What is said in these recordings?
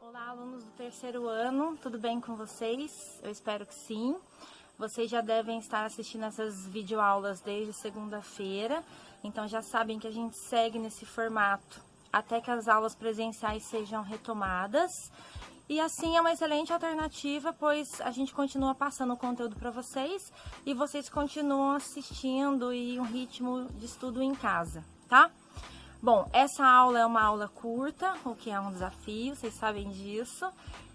Olá, alunos do terceiro ano, tudo bem com vocês? Eu espero que sim. Vocês já devem estar assistindo essas videoaulas desde segunda-feira, então já sabem que a gente segue nesse formato até que as aulas presenciais sejam retomadas. E assim é uma excelente alternativa, pois a gente continua passando o conteúdo para vocês e vocês continuam assistindo e um ritmo de estudo em casa, tá? Bom, essa aula é uma aula curta, o que é um desafio, vocês sabem disso.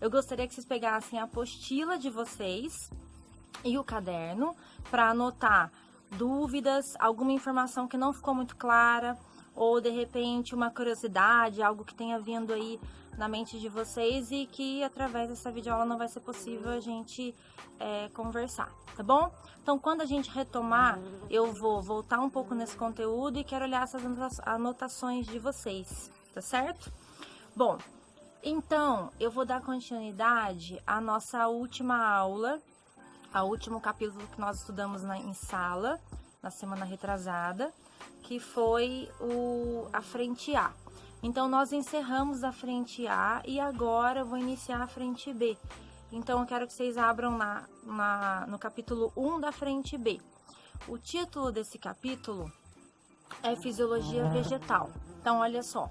Eu gostaria que vocês pegassem a apostila de vocês e o caderno para anotar dúvidas, alguma informação que não ficou muito clara, ou de repente uma curiosidade, algo que tenha vindo aí na mente de vocês e que através dessa videoaula não vai ser possível a gente conversar, tá bom? Então, quando a gente retomar, eu vou voltar um pouco nesse conteúdo e quero olhar essas anotações de vocês, tá certo? Bom, então, eu vou dar continuidade à nossa última aula, ao último capítulo que nós estudamos em sala, na semana retrasada, que foi a frente A. Então, nós encerramos a frente A e agora eu vou iniciar a frente B. Então, eu quero que vocês abram no capítulo 1 da frente B. O título desse capítulo é Fisiologia Vegetal. Então, olha só,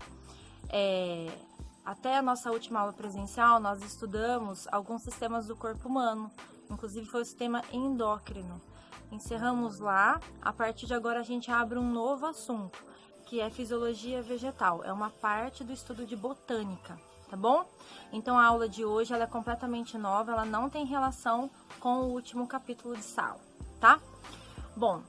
até a nossa última aula presencial, nós estudamos alguns sistemas do corpo humano, inclusive foi o sistema endócrino. Encerramos lá, a partir de agora a gente abre um novo assunto, que é Fisiologia Vegetal, é uma parte do estudo de botânica, tá bom? Então a aula de hoje ela é completamente nova, ela não tem relação com o último capítulo de sala, tá? Bom,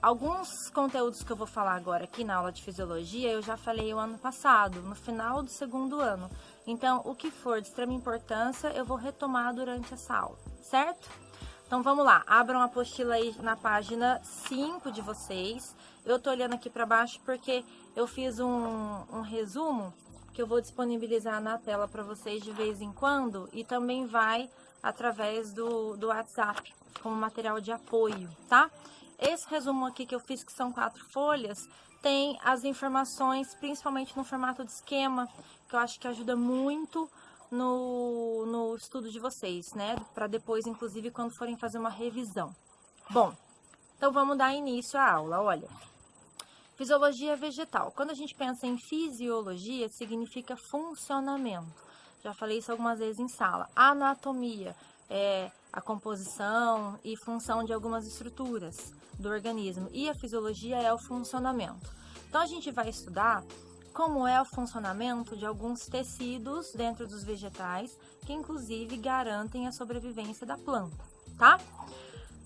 alguns conteúdos que eu vou falar agora aqui na aula de Fisiologia, eu já falei o ano passado, no final do segundo ano. Então, o que for de extrema importância, eu vou retomar durante essa aula, certo? Então, vamos lá, abram a apostila aí na página 5 de vocês. Eu tô olhando aqui para baixo porque eu fiz um resumo que eu vou disponibilizar na tela para vocês de vez em quando e também vai através do WhatsApp como material de apoio, tá? Esse resumo aqui que eu fiz, que são 4 folhas, tem as informações, principalmente no formato de esquema, que eu acho que ajuda muito no estudo de vocês, né? Para depois, inclusive, quando forem fazer uma revisão. Bom, então vamos dar início à aula, olha. Fisiologia vegetal. Quando a gente pensa em fisiologia, significa funcionamento. Já falei isso algumas vezes em sala. Anatomia é a composição e função de algumas estruturas do organismo. E a fisiologia é o funcionamento. Então, a gente vai estudar como é o funcionamento de alguns tecidos dentro dos vegetais, que inclusive garantem a sobrevivência da planta, tá?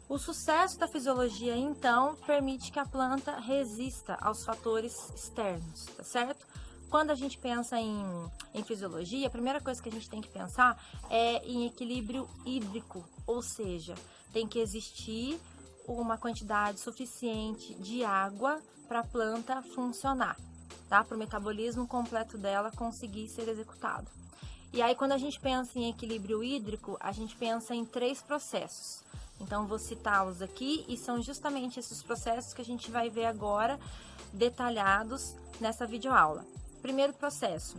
O sucesso da fisiologia, então, permite que a planta resista aos fatores externos, tá certo? Quando a gente pensa em fisiologia, a primeira coisa que a gente tem que pensar é em equilíbrio hídrico, ou seja, tem que existir uma quantidade suficiente de água para a planta funcionar, tá? Para o metabolismo completo dela conseguir ser executado. E aí, quando a gente pensa em equilíbrio hídrico, a gente pensa em 3 processos. Então, vou citá-los aqui e são justamente esses processos que a gente vai ver agora detalhados nessa videoaula. Primeiro processo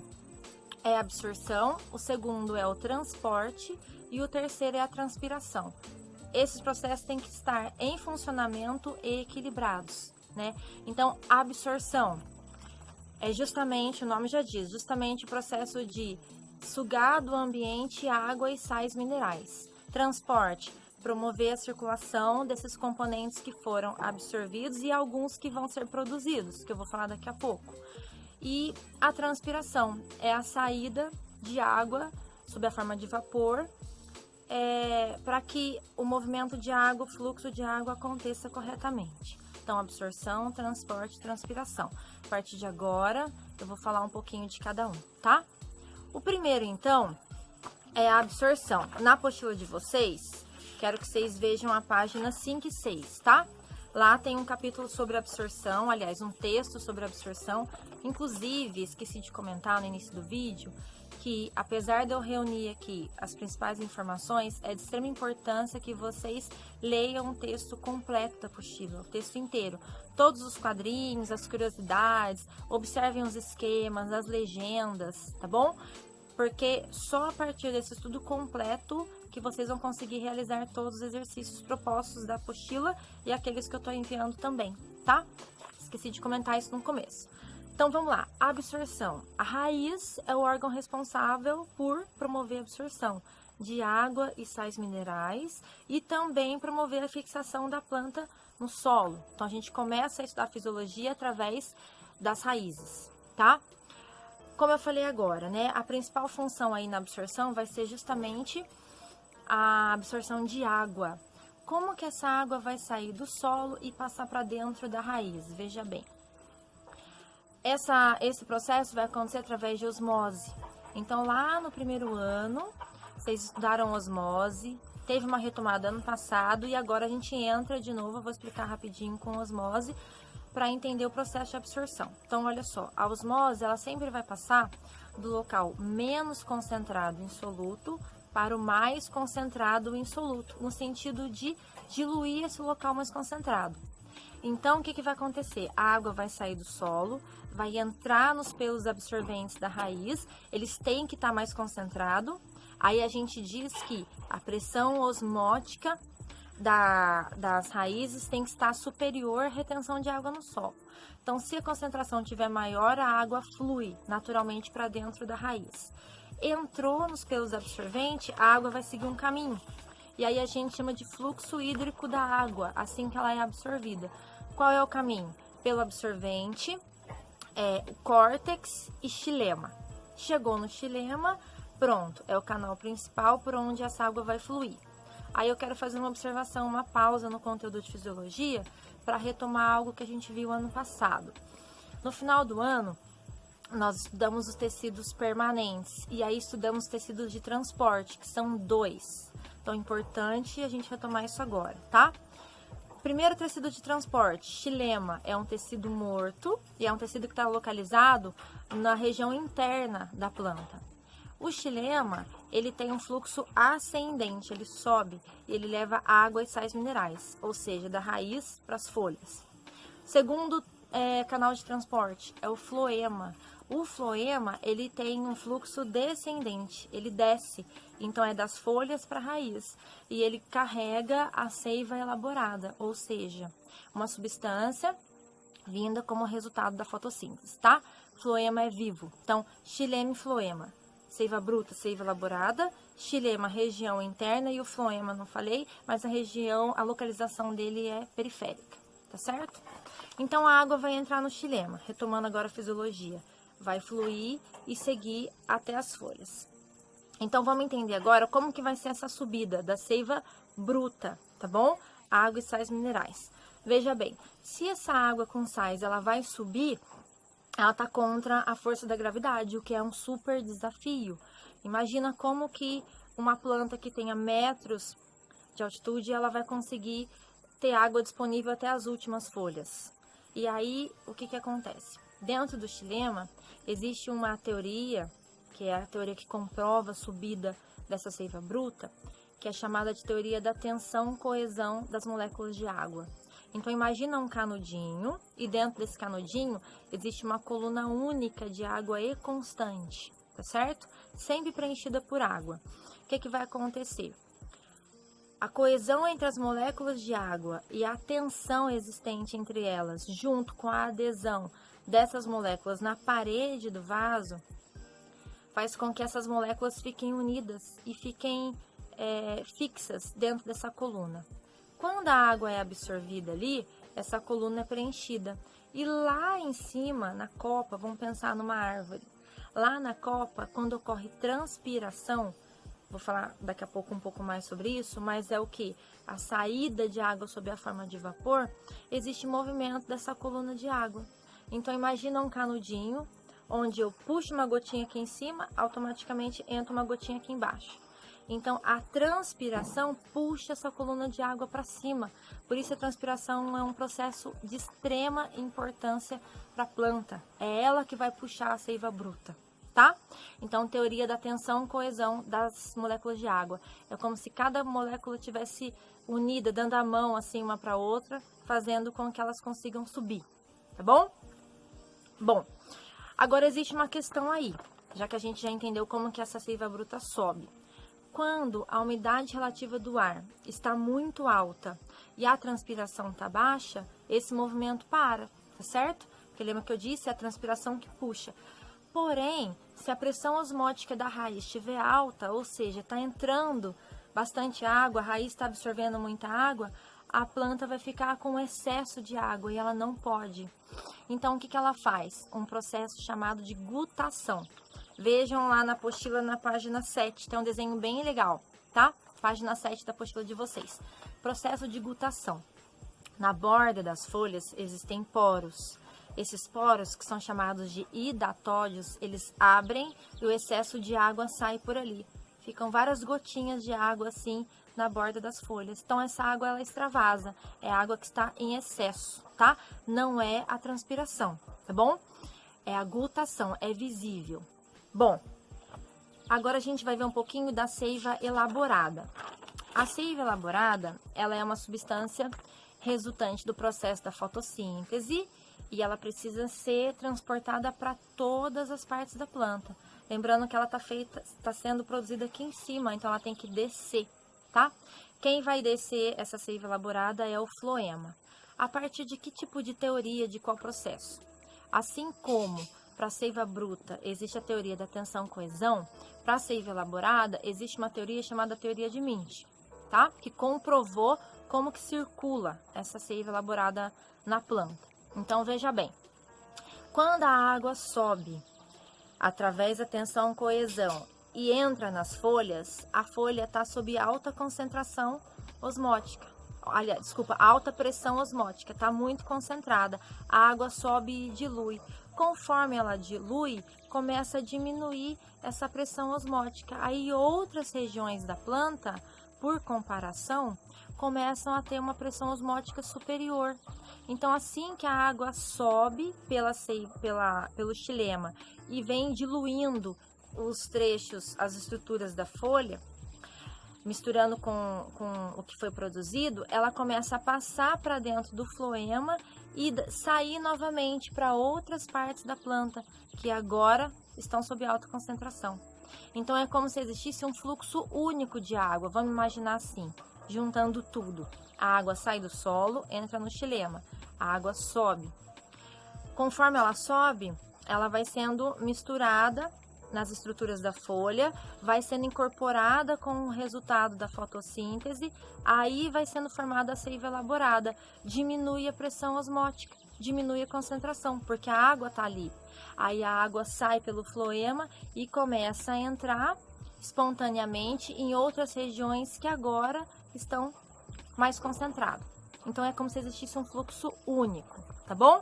é a absorção, o segundo é o transporte e o terceiro é a transpiração. Esses processos têm que estar em funcionamento e equilibrados, né? Então, a absorção é justamente, o nome já diz, justamente o processo de sugar do ambiente água e sais minerais. Transporte, promover a circulação desses componentes que foram absorvidos e alguns que vão ser produzidos, que eu vou falar daqui a pouco. E a transpiração é a saída de água sob a forma de vapor, para que o movimento de água, o fluxo de água aconteça corretamente. Então, absorção, transporte e transpiração. A partir de agora, eu vou falar um pouquinho de cada um, tá? O primeiro, então, é a absorção. Na apostila de vocês, quero que vocês vejam a página 5 e 6, tá? Lá tem um capítulo sobre absorção, aliás, um texto sobre absorção. Inclusive, esqueci de comentar no início do vídeo que, apesar de eu reunir aqui as principais informações, é de extrema importância que vocês leiam o texto completo da apostila, o texto inteiro. Todos os quadrinhos, as curiosidades, observem os esquemas, as legendas, tá bom? porque só a partir desse estudo completo que vocês vão conseguir realizar todos os exercícios propostos da apostila e aqueles que eu estou enviando também, tá? Esqueci de comentar isso no começo. Então, vamos lá. Absorção. A raiz é o órgão responsável por promover a absorção de água e sais minerais e também promover a fixação da planta no solo. Então, a gente começa a estudar fisiologia através das raízes, tá? Como eu falei agora, né? A principal função aí na absorção vai ser justamente a absorção de água. Como que essa água vai sair do solo e passar para dentro da raiz? Veja bem. Esse processo vai acontecer através de osmose. Então, lá no primeiro ano, vocês estudaram osmose, teve uma retomada ano passado e agora a gente entra de novo, eu vou explicar rapidinho com osmose para entender o processo de absorção. Então, olha só, a osmose, ela sempre vai passar do local menos concentrado em soluto para o mais concentrado em soluto, no sentido de diluir esse local mais concentrado. Então, o que vai acontecer? A água vai sair do solo, vai entrar nos pelos absorventes da raiz, eles têm que estar mais concentrado. Aí a gente diz que a pressão osmótica das raízes tem que estar superior à retenção de água no solo. Então, se a concentração estiver maior, a água flui naturalmente para dentro da raiz. Entrou nos pelos absorventes, a água vai seguir um caminho. E aí a gente chama de fluxo hídrico da água, assim que ela é absorvida. Qual é o caminho? Pelo absorvente, córtex e xilema. Chegou no xilema, pronto, é o canal principal por onde essa água vai fluir. Aí eu quero fazer uma observação, uma pausa no conteúdo de fisiologia para retomar algo que a gente viu ano passado. No final do ano, nós estudamos os tecidos permanentes e aí estudamos tecidos de transporte, que são 2. Então é importante a gente retomar isso agora, tá? Primeiro tecido de transporte, xilema, é um tecido morto e é um tecido que está localizado na região interna da planta. O xilema, ele tem um fluxo ascendente, ele sobe e ele leva água e sais minerais, ou seja, da raiz para as folhas. Segundo canal de transporte é o floema. O floema, ele tem um fluxo descendente, ele desce, então é das folhas para a raiz, e ele carrega a seiva elaborada, ou seja, uma substância vinda como resultado da fotossíntese, tá? Floema é vivo, então xilema e floema, seiva bruta, seiva elaborada, xilema, região interna, e o floema, não falei, mas a localização dele é periférica, tá certo? Então a água vai entrar no xilema, retomando agora a fisiologia. Vai fluir e seguir até as folhas. Então, vamos entender agora como que vai ser essa subida da seiva bruta, tá bom? Água e sais minerais. Veja bem, se essa água com sais, ela vai subir, ela tá contra a força da gravidade, o que é um super desafio. Imagina como que uma planta que tenha metros de altitude, ela vai conseguir ter água disponível até as últimas folhas. E aí, o que acontece? Dentro do xilema, existe uma teoria, que é a teoria que comprova a subida dessa seiva bruta, que é chamada de teoria da tensão-coesão das moléculas de água. Então, imagina um canudinho, e dentro desse canudinho existe uma coluna única de água e constante, tá certo? Sempre preenchida por água. O que vai acontecer? A coesão entre as moléculas de água e a tensão existente entre elas, junto com a adesão dessas moléculas na parede do vaso, faz com que essas moléculas fiquem unidas e fiquem fixas dentro dessa coluna. Quando a água é absorvida ali, essa coluna é preenchida. E lá em cima, na copa, vamos pensar numa árvore. Lá na copa, quando ocorre transpiração, vou falar daqui a pouco um pouco mais sobre isso, mas é o que? A saída de água sob a forma de vapor, existe movimento dessa coluna de água. Então, imagina um canudinho, onde eu puxo uma gotinha aqui em cima, automaticamente entra uma gotinha aqui embaixo. Então, a transpiração puxa essa coluna de água para cima. Por isso, a transpiração é um processo de extrema importância para a planta. É ela que vai puxar a seiva bruta, tá? Então, teoria da tensão-coesão das moléculas de água. É como se cada molécula tivesse unida, dando a mão assim uma para outra, fazendo com que elas consigam subir, tá bom? Bom, agora existe uma questão aí. já que a gente já entendeu como que essa seiva bruta sobe. Quando a umidade relativa do ar está muito alta e a transpiração está baixa, esse movimento para, tá certo? Porque lembra que eu disse, é a transpiração que puxa. Porém, se a pressão osmótica da raiz estiver alta, ou seja, está entrando bastante água, a raiz está absorvendo muita água, a planta vai ficar com excesso de água e ela não pode. Então, o que ela faz? Um processo chamado de gutação. Vejam lá na apostila, na página 7, tem um desenho bem legal, tá? Página 7 da apostila de vocês. Processo de gutação. Na borda das folhas existem poros. Esses poros, que são chamados de hidatódios, eles abrem e o excesso de água sai por ali. Ficam várias gotinhas de água assim na borda das folhas. Então, essa água ela extravasa, é água que está em excesso, tá? Não é a transpiração, tá bom? É a gutação, é visível. Bom, agora a gente vai ver um pouquinho da seiva elaborada. A seiva elaborada, ela é uma substância resultante do processo da fotossíntese e ela precisa ser transportada para todas as partes da planta. Lembrando que ela está sendo produzida aqui em cima, então ela tem que descer, tá? Quem vai descer essa seiva elaborada é o floema. A partir de que tipo de teoria, de qual processo? Assim como para a seiva bruta existe a teoria da tensão-coesão, para a seiva elaborada existe uma teoria chamada teoria de Mint, tá? Que comprovou como que circula essa seiva elaborada na planta. Então, veja bem, quando a água sobe através da tensão-coesão e entra nas folhas, a folha está sob alta concentração osmótica. Aliás, desculpa, alta pressão osmótica, está muito concentrada. A água sobe e dilui. Conforme ela dilui, começa a diminuir essa pressão osmótica. Aí outras regiões da planta, por comparação, começam a ter uma pressão osmótica superior. Então, assim que a água sobe pelo xilema e vem diluindo os trechos, as estruturas da folha, misturando com o que foi produzido, ela começa a passar para dentro do floema e sair novamente para outras partes da planta, que agora estão sob alta concentração. Então, é como se existisse um fluxo único de água. Vamos imaginar assim, juntando tudo. A água sai do solo, entra no xilema. A água sobe. Conforme ela sobe, ela vai sendo misturada nas estruturas da folha, vai sendo incorporada com o resultado da fotossíntese, aí vai sendo formada a seiva elaborada, diminui a pressão osmótica, diminui a concentração, porque a água está ali. Aí a água sai pelo floema e começa a entrar espontaneamente em outras regiões que agora estão mais concentradas. Então, é como se existisse um fluxo único, tá bom?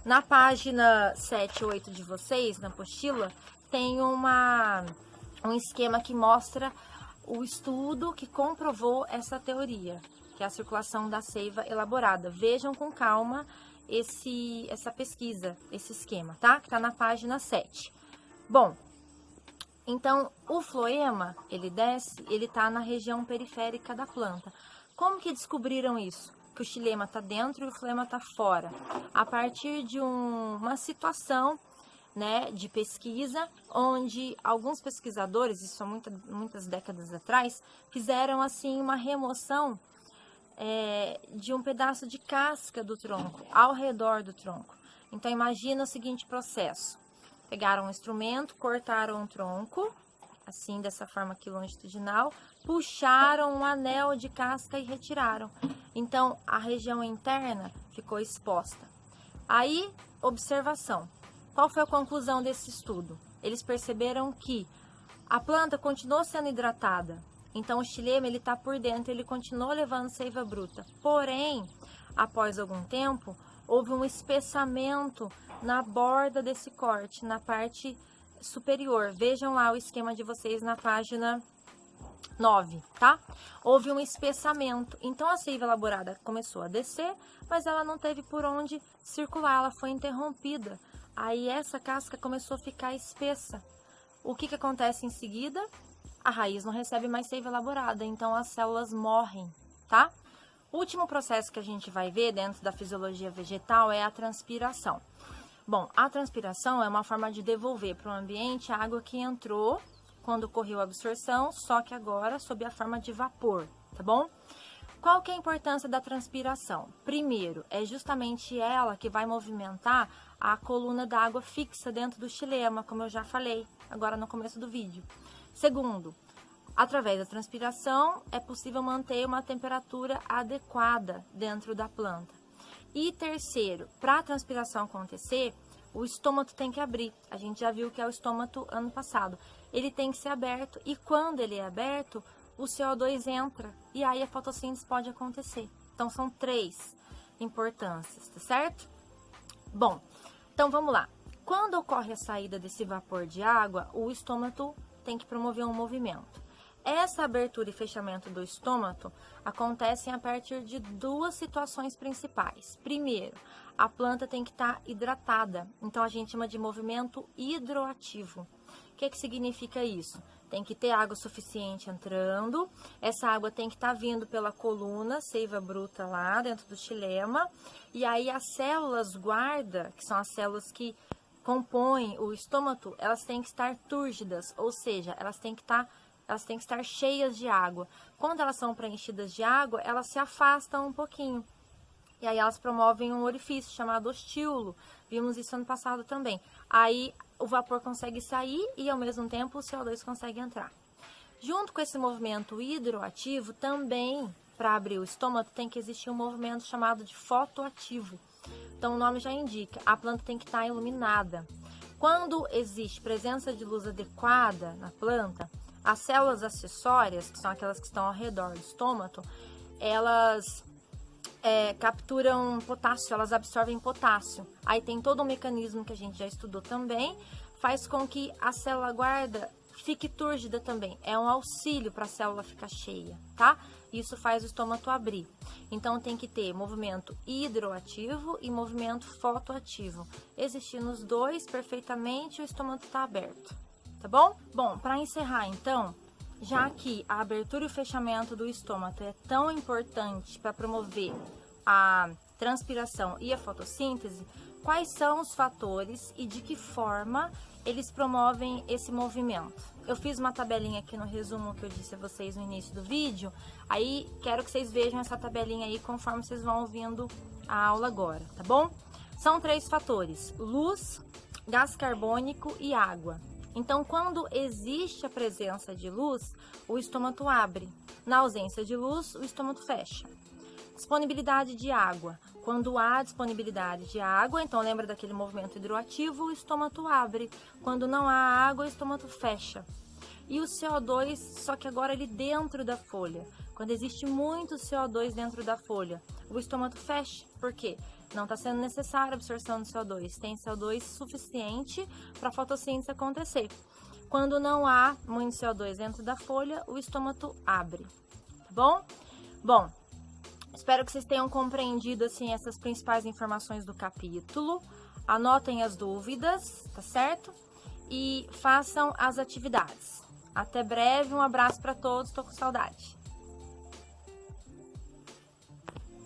Na página 7 e 8 de vocês, na apostila, tem um esquema que mostra o estudo que comprovou essa teoria, que é a circulação da seiva elaborada. Vejam com calma essa pesquisa, esse esquema, tá? Que tá na página 7. Bom, então, o floema, ele desce, ele tá na região periférica da planta. Como que descobriram isso? Que o xilema tá dentro e o floema tá fora. A partir de uma situação, né, de pesquisa, onde alguns pesquisadores, isso há muitas décadas atrás, fizeram assim uma remoção de um pedaço de casca do tronco, ao redor do tronco. Então, imagina o seguinte processo. Pegaram um instrumento, cortaram um tronco, assim, dessa forma aqui longitudinal, puxaram um anel de casca e retiraram. Então, a região interna ficou exposta. Aí, observação. Qual foi a conclusão desse estudo? Eles perceberam que a planta continuou sendo hidratada. Então, o xilema, ele está por dentro, ele continuou levando seiva bruta. Porém, após algum tempo, houve um espessamento na borda desse corte, na parte superior. Vejam lá o esquema de vocês na página 9, tá? Houve um espessamento. Então, a seiva elaborada começou a descer, mas ela não teve por onde circular, ela foi interrompida. Aí, essa casca começou a ficar espessa. O que acontece em seguida? A raiz não recebe mais seiva elaborada, então as células morrem, tá? O último processo que a gente vai ver dentro da fisiologia vegetal é a transpiração. Bom, a transpiração é uma forma de devolver para o ambiente a água que entrou quando ocorreu a absorção, só que agora sob a forma de vapor, tá bom? Qual que é a importância da transpiração? Primeiro, é justamente ela que vai movimentar a coluna da água fixa dentro do xilema, como eu já falei agora no começo do vídeo. Segundo, através da transpiração é possível manter uma temperatura adequada dentro da planta. E terceiro, para a transpiração acontecer, o estômago tem que abrir. A gente já viu que é o estômago ano passado. Ele tem que ser aberto e quando ele é aberto, o CO2 entra e aí a fotossíntese pode acontecer. Então, são 3 importâncias, tá certo? Bom, então vamos lá. Quando ocorre a saída desse vapor de água, o estômago tem que promover um movimento. Essa abertura e fechamento do estômago acontecem a partir de 2 situações principais. Primeiro, a planta tem que estar hidratada, então a gente chama de movimento hidroativo. O que significa isso? Tem que ter água suficiente entrando, essa água tem que estar vindo pela coluna, seiva bruta lá dentro do xilema, e aí as células guarda, que são as células que compõem o estômago, elas têm que estar túrgidas, ou seja, elas têm que estar cheias de água. Quando elas são preenchidas de água, elas se afastam um pouquinho. E aí elas promovem um orifício chamado ostíolo. Vimos isso ano passado também. Aí o vapor consegue sair e ao mesmo tempo o CO2 consegue entrar. Junto com esse movimento hidroativo, também para abrir o estômago tem que existir um movimento chamado de fotoativo. Então o nome já indica, a planta tem que estar iluminada. Quando existe presença de luz adequada na planta, as células acessórias, que são aquelas que estão ao redor do estômago, elas capturam potássio, elas absorvem potássio. Aí tem todo um mecanismo que a gente já estudou também, faz com que a célula guarda fique túrgida também. É um auxílio para a célula ficar cheia, tá? Isso faz o estômago abrir. Então tem que ter movimento hidroativo e movimento fotoativo. Existindo os 2 perfeitamente, o estômago está aberto. Tá bom? Bom, para encerrar então, já que a abertura e o fechamento do estômago é tão importante para promover a transpiração e a fotossíntese, quais são os fatores e de que forma eles promovem esse movimento? Eu fiz uma tabelinha aqui no resumo que eu disse a vocês no início do vídeo, aí quero que vocês vejam essa tabelinha aí conforme vocês vão ouvindo a aula agora, tá bom? São 3 fatores: luz, gás carbônico e água. Então, quando existe a presença de luz, o estômago abre. Na ausência de luz, o estômago fecha. Disponibilidade de água. Quando há disponibilidade de água, então lembra daquele movimento hidroativo, o estômago abre. Quando não há água, o estômago fecha. E o CO2, só que agora ele dentro da folha. Quando existe muito CO2 dentro da folha, o estômago fecha. Por quê? Não está sendo necessária a absorção de CO2. Tem CO2 suficiente para a fotossíntese acontecer. Quando não há muito CO2 dentro da folha, o estômago abre. Tá bom? Bom, espero que vocês tenham compreendido assim essas principais informações do capítulo. Anotem as dúvidas, tá certo? E façam as atividades. Até breve, um abraço para todos, tô com saudade.